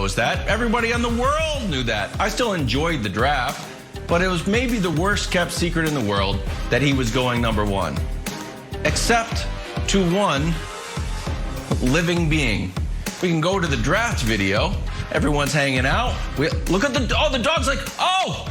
knows that. Everybody in the world knew that. I still enjoyed the draft, but it was maybe the worst kept secret in the world that he was going number 1. Except to one living being. We can go to the draft video. Everyone's hanging out. Look at the dog's like, oh,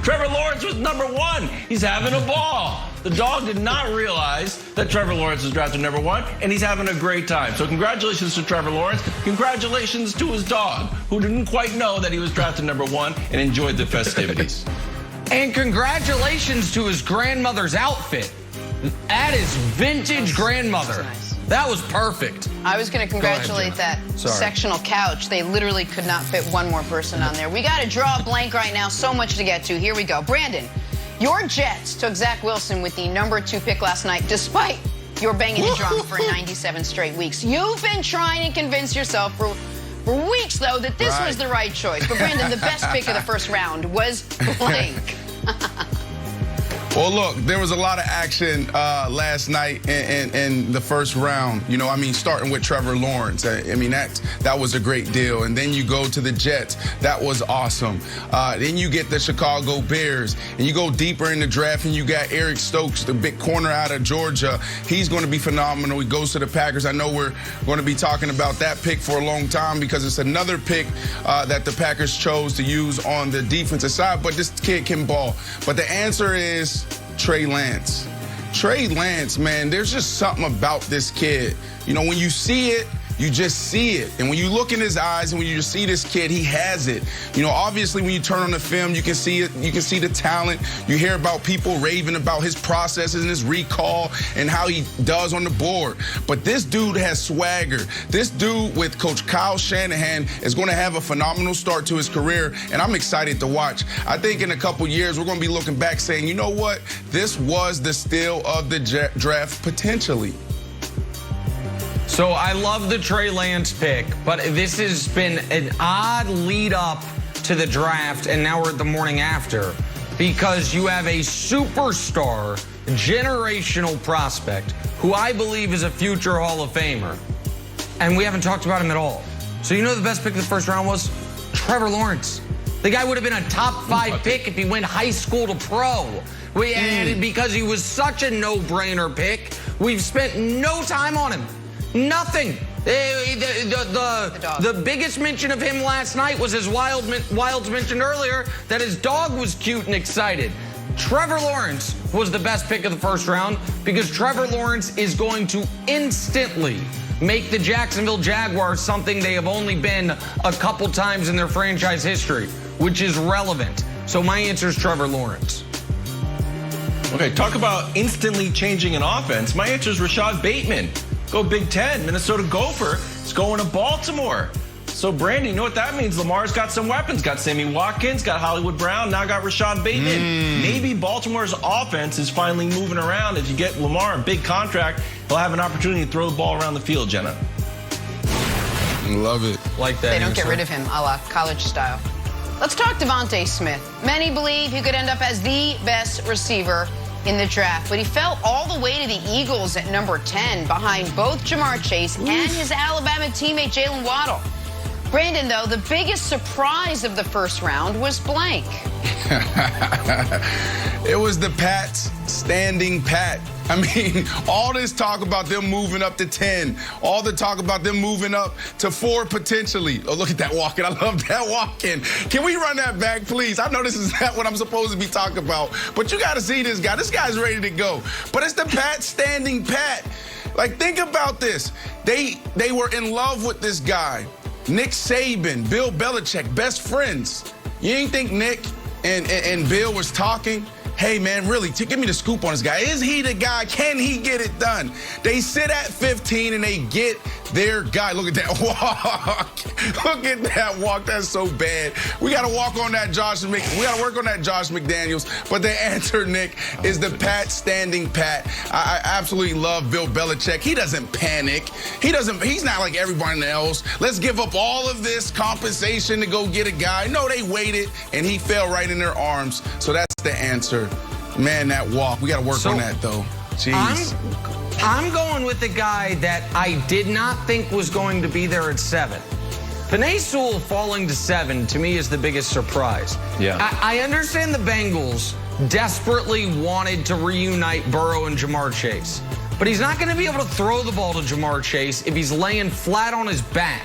Trevor Lawrence was number 1. He's having a ball. The dog did not realize that Trevor Lawrence was drafted number 1, and he's having a great time. So congratulations to Trevor Lawrence. Congratulations to his dog, who didn't quite know that he was drafted number 1 and enjoyed the festivities. And congratulations to his grandmother's outfit. That is vintage grandmother. Nice. That was perfect. I was going to congratulate that sectional couch. They literally could not fit one more person on there. We got to draw a blank right now. So much to get to. Here we go. Brandon, your Jets took Zach Wilson with the number 2 pick last night, despite your banging the drum for 97 straight weeks. You've been trying to convince yourself for weeks, though, that this was the right choice. But, Brandon, the best pick of the first round was blank. Well, look, there was a lot of action last night in the first round. You know, I mean, starting with Trevor Lawrence. I mean, that was a great deal. And then you go to the Jets. That was awesome. Then you get the Chicago Bears. And you go deeper in the draft, and you got Eric Stokes, the big corner out of Georgia. He's going to be phenomenal. He goes to the Packers. I know we're going to be talking about that pick for a long time because it's another pick that the Packers chose to use on the defensive side. But this kid can ball. But the answer is Trey Lance. Trey Lance, man, there's just something about this kid. You know, when you see it, you just see it. And when you look in his eyes and when you just see this kid, he has it. You know, obviously when you turn on the film, you can see it. You can see the talent. You hear about people raving about his processes and his recall and how he does on the board. But this dude has swagger. This dude with Coach Kyle Shanahan is going to have a phenomenal start to his career, and I'm excited to watch. I think in a couple years, we're going to be looking back saying, you know what? This was the steal of the draft potentially. So I love the Trey Lance pick, but this has been an odd lead up to the draft, and now we're at the morning after, because you have a superstar, generational prospect who I believe is a future Hall of Famer, and we haven't talked about him at all. So you know the best pick of the first round was? Trevor Lawrence. The guy would have been a top 5 pick if he went high school to pro. Because he was such a no-brainer pick, we've spent no time on him. Nothing. The biggest mention of him last night was, as Wilds mentioned earlier, that his dog was cute and excited. Trevor Lawrence was the best pick of the first round because Trevor Lawrence is going to instantly make the Jacksonville Jaguars something they have only been a couple times in their franchise history, which is relevant. So my answer is Trevor Lawrence. Okay, talk about instantly changing an offense. My answer is Rashad Bateman. Go Big Ten. Minnesota Gopher is going to Baltimore. So, Brandon, you know what that means? Lamar's got some weapons. Got Sammy Watkins, got Hollywood Brown, now got Rashad Bateman. Maybe Baltimore's offense is finally moving around. If you get Lamar a big contract, he'll have an opportunity to throw the ball around the field, Jenna. Love it. Like that. They don't get rid of him, a la college style. Let's talk Devontae Smith. Many believe he could end up as the best receiver in the draft, but he fell all the way to the Eagles at number 10 behind both Jamar Chase and his Alabama teammate Jalen Waddle. Brandon, though, the biggest surprise of the first round was blank. It was the Pats standing pat. I mean, all this talk about them moving up to 10, all the talk about them moving up to 4 potentially. Oh, look at that walk-in. I love that walk-in. Can we run that back, please? I know this is not what I'm supposed to be talking about, but you got to see this guy. This guy's ready to go. But it's the Pats standing pat. Like, think about this. They were in love with this guy. Nick Saban, Bill Belichick, best friends. You ain't think Nick and Bill was talking? Hey, man, really, give me the scoop on this guy. Is he the guy? Can he get it done? They sit at 15 and they get their guy. Look at that walk. Look at that walk. That's so bad. We got to work on that Josh McDaniels. But the answer, Nick, is the Pat standing pat. I absolutely love Bill Belichick. He doesn't panic. He's not like everybody else. Let's give up all of this compensation to go get a guy. No, they waited, and he fell right in their arms. So that's the answer. Man, that walk. We got to work on that, though. Jeez. I'm going with the guy that I did not think was going to be there at 7. Penei Sewell falling to 7, to me, is the biggest surprise. Yeah. I understand the Bengals desperately wanted to reunite Burrow and Jamar Chase, but he's not going to be able to throw the ball to Jamar Chase if he's laying flat on his back.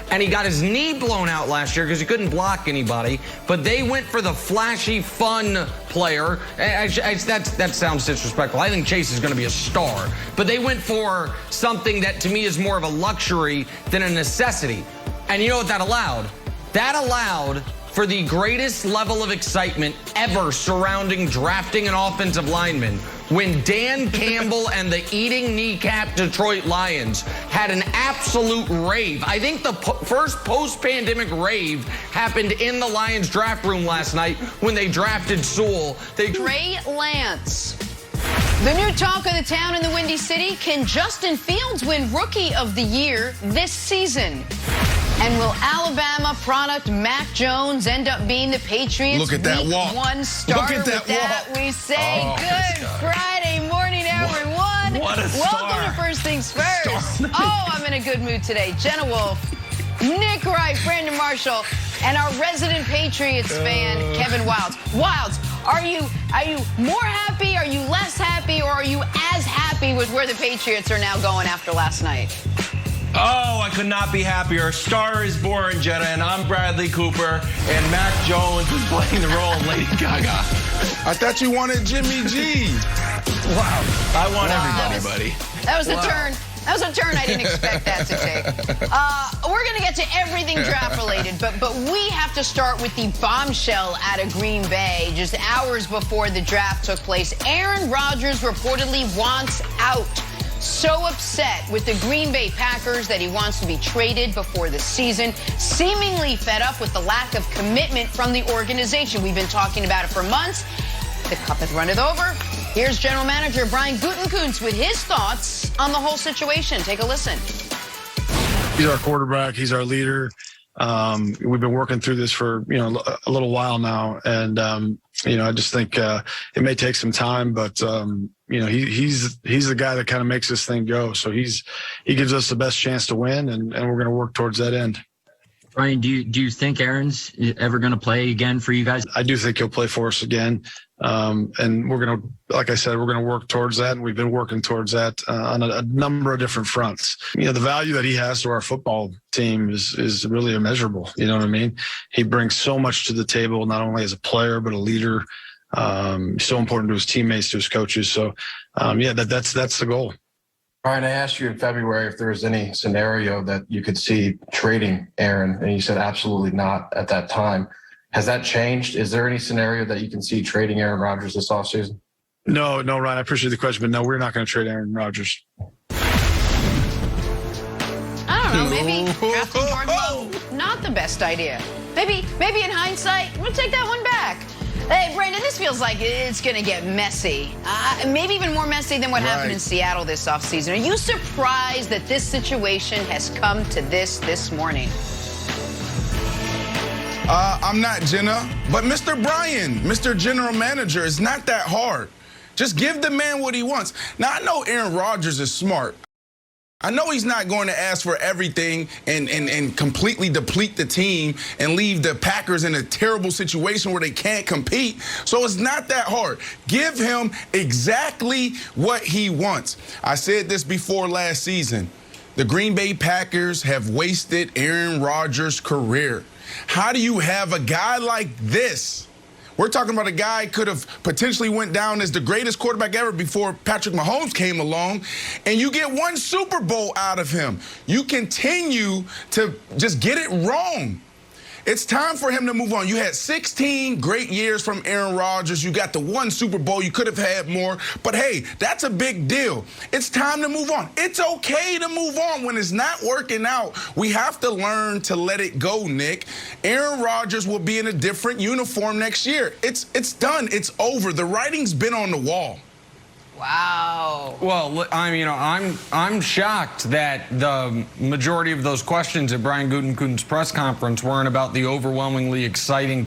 And he got his knee blown out last year because he couldn't block anybody. But they went for the flashy, fun player. That sounds disrespectful. I think Chase is going to be a star. But they went for something that, to me, is more of a luxury than a necessity. And you know what that allowed? That allowed for the greatest level of excitement ever surrounding drafting an offensive lineman when Dan Campbell and the eating kneecap Detroit Lions had an absolute rave. I think the first post-pandemic rave happened in the Lions draft room last night when they drafted Sewell. Trey Lance. The new talk of the town in the Windy City, can Justin Fields win Rookie of the Year this season? And will Alabama product Mac Jones end up being the Patriots' Look at that Week walk. 1 starter? Look at that With that, walk. we say good Friday morning, everyone. What a Welcome star. to First Things First. Oh, I'm in a good mood today. Jenna Wolf, Nick Wright, Brandon Marshall, and our resident Patriots fan, Kevin Wilds. Wilds, are you more happy? Are you less happy? Or are you as happy with where the Patriots are now going after last night? Oh, I could not be happier. A star is born, Jenna, and I'm Bradley Cooper, and Mac Jones is playing the role of Lady Gaga. I thought you wanted Jimmy G. Wow. I want everybody, buddy. That was a turn. That was a turn I didn't expect that to take. We're going to get to everything draft-related, but we have to start with the bombshell out of Green Bay. Just hours before the draft took place, Aaron Rodgers reportedly wants out. So upset with the Green Bay Packers that he wants to be traded before the season, seemingly fed up with the lack of commitment from the organization. We've been talking about it for months. The cup has runneth over. Here's General Manager Brian Gutekunst with his thoughts on the whole situation. Take a listen. He's our quarterback. He's our leader. We've been working through this for, a little while now. And, I just think it may take some time, but, he's the guy that kind of makes this thing go. So he gives us the best chance to win, and we're going to work towards that end. Brian, do you think Aaron's ever going to play again for you guys? I do think he'll play for us again. And we're going to, like I said, we're going to work towards that. And we've been working towards that on a number of different fronts. The value that he has to our football team is really immeasurable. You know what I mean? He brings so much to the table, not only as a player, but a leader. So important to his teammates, to his coaches. So, that's the goal. Brian, I asked you in February if there was any scenario that you could see trading Aaron, and you said absolutely not at that time. Has that changed? Is there any scenario that you can see trading Aaron Rodgers this offseason? No, Ryan, I appreciate the question, but no, we're not going to trade Aaron Rodgers. I don't know, maybe drafting Jordan Love, not the best idea. Maybe in hindsight, we'll take that one back. Hey, Brandon, this feels like it's going to get messy. Maybe even more messy than what happened in Seattle this offseason. Are you surprised that this situation has come to this morning? I'm not, Jenna, but Mr. Brian, Mr. General Manager, it's not that hard. Just give the man what he wants. Now, I know Aaron Rodgers is smart. I know he's not going to ask for everything and completely deplete the team and leave the Packers in a terrible situation where they can't compete. So it's not that hard. Give him exactly what he wants. I said this before last season. The Green Bay Packers have wasted Aaron Rodgers' career. How do you have a guy like this? We're talking about a guy could have potentially went down as the greatest quarterback ever before Patrick Mahomes came along, and you get one Super Bowl out of him. You continue to just get it wrong. It's time for him to move on. You had 16 great years from Aaron Rodgers. You got the one Super Bowl. You could have had more. But, hey, that's a big deal. It's time to move on. It's okay to move on when it's not working out. We have to learn to let it go, Nick. Aaron Rodgers will be in a different uniform next year. It's done. It's over. The writing's been on the wall. Wow. Well, I'm shocked that the majority of those questions at Brian Gutekunst's press conference weren't about the overwhelmingly exciting